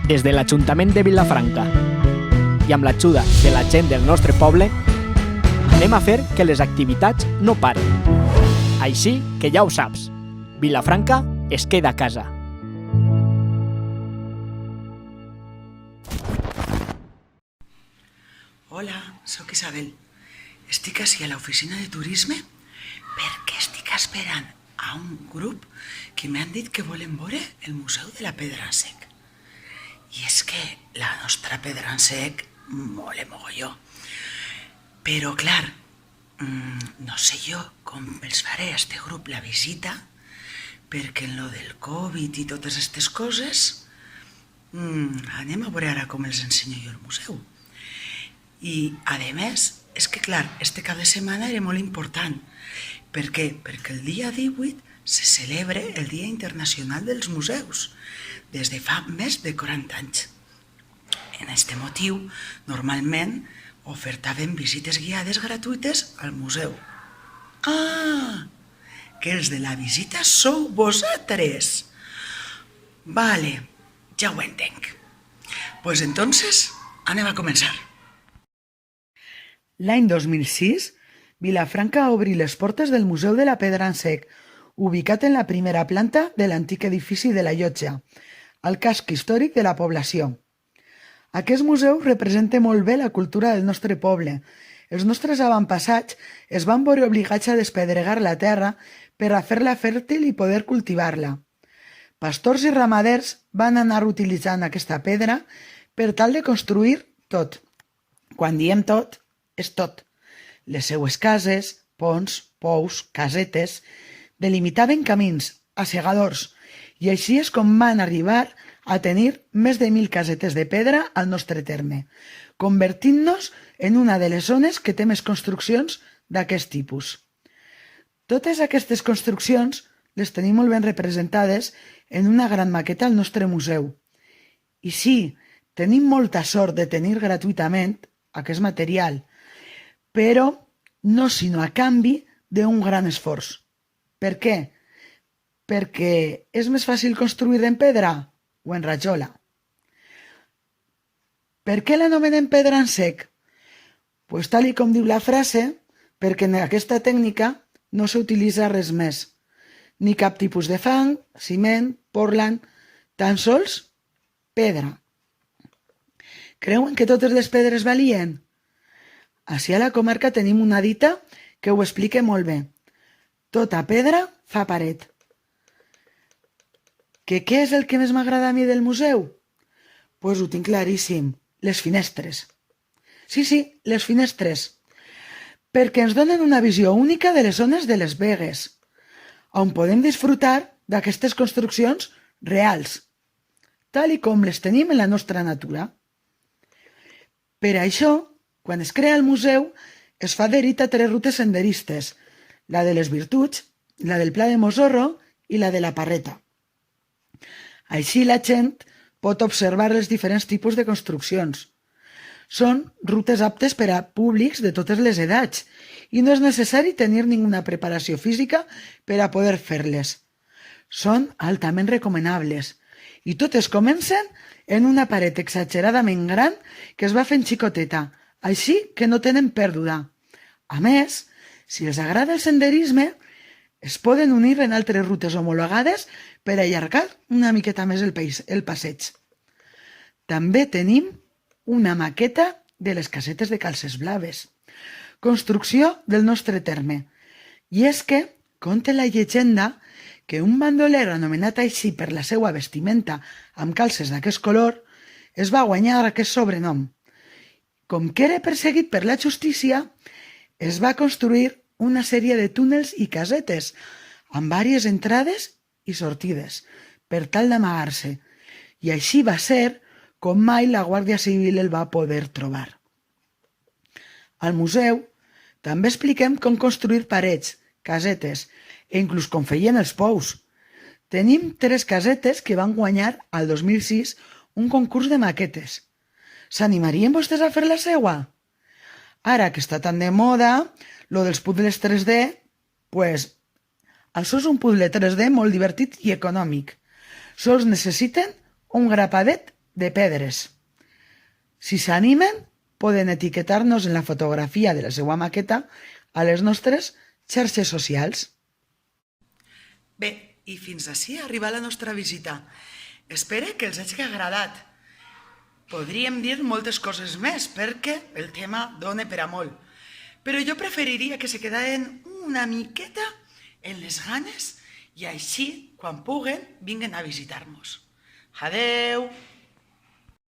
Des de l'Ajuntament de Vilafranca i amb l'ajuda de la gent del nostre poble, anem a fer que les activitats no paren. Així que ja ho saps, Vilafranca es queda a casa. Hola, sóc Isabel. Estic ací a l'oficina de turisme perquè estic esperant a un grup que m'han dit que volen veure el Museu de la Pedra en Sec. I és que la nostra pedra en sec mola mogolló. Però, clar, no sé jo com els faré a este grup la visita, perquè en lo del Covid i totes aquestes coses, anem a veure ara com els ensenyo jo el museu. I, a més, és que, clar, este cap de setmana era molt important. Per què? Perquè el dia 18 se celebra el Dia Internacional dels Museus, des de fa més de 40 anys. En este motiu, normalment, ofertaven visites guiades gratuïtes al museu. Ah, que els de la visita sou vosaltres. Vale, ja ho entenc. Pues entonces, anem a començar. L'any 2006, Vilafranca obrí les portes del Museu de la Pedra en Sec, ubicat en la primera planta de l'antic edifici de la Llotja, al casc històric de la població. Aquest museu representa molt bé la cultura del nostre poble. Els nostres avantpassats es van veure obligats a despedregar la terra per a fer-la fèrtil i poder cultivar-la. Pastors i ramaders van anar utilitzant aquesta pedra per tal de construir tot. Quan diem tot, és tot. Les seues cases, ponts, pous, casetes, delimitaven camins, assegadors, i així és com van arribar a tenir més de 1.000 casetes de pedra al nostre terme, convertint-nos en una de les zones que té més construccions d'aquest tipus. Totes aquestes construccions les tenim molt ben representades en una gran maqueta al nostre museu. I sí, tenim molta sort de tenir gratuïtament aquest material, però no sinó a canvi d'un gran esforç. Per què? Perquè és més fàcil construir en pedra o en rajola. Per què l'anomenem pedra en sec? Pues tal com diu la frase, perquè en aquesta tècnica no s'utilitza res més, ni cap tipus de fang, ciment, portland, tan sols pedra. Creuen que totes les pedres valien? Ací a la comarca tenim una dita que ho explica molt bé. Tota pedra fa paret. Què és el que més m'agrada a mi del museu? Pues ho tinc claríssim, les finestres. Sí, les finestres. Perquè ens donen una visió única de les zones de les vegues, on podem disfrutar d'aquestes construccions reals, tal i com les tenim en la nostra natura. Per això, quan es crea el museu, es fa adherit a 3 rutes senderistes, la de les Virtuts, la del Pla de Mosorro i la de la Parreta. Així la gent pot observar els diferents tipus de construccions. Són rutes aptes per a públics de totes les edats i no és necessari tenir ninguna preparació física per a poder fer-les. Són altament recomanables i totes comencen en una paret exageradament gran que es va fent xicoteta, així que no tenen pèrdua. A més, si els agrada el senderisme, es poden unir en altres rutes homologades per allargar una miqueta més el passeig. També tenim una maqueta de les casetes de Calces Blaves, construcció del nostre terme. I és que conta la llegenda que un bandoler anomenat així per la seva vestimenta amb calces d'aquest color es va guanyar aquest sobrenom. Com que era perseguit per la justícia, es va construir una sèrie de túnels i casetes amb diverses entrades i sortides per tal d'amagar-se, i així va ser com mai la Guàrdia Civil el va poder trobar. Al museu també expliquem com construir parets, casetes i inclús com feien els pous. Tenim 3 casetes que van guanyar al 2006 un concurs de maquetes. S'animarien vostès a fer la seua? Ara que està tan de moda, lo dels puzzles 3D, pues, això és un puzzle 3D molt divertit i econòmic. Sols necessiten un grapadet de pedres. Si s'animen, poden etiquetar-nos en la fotografia de la seva maqueta a les nostres xarxes socials. Bé, i fins ací arriba la nostra visita. Espero que els hagi agradat. Podríem dir moltes coses més perquè el tema dona per a molt, però jo preferiria que se quedaven una miqueta en les ganes i així, quan puguen, vinguen a visitar-nos. Adeu!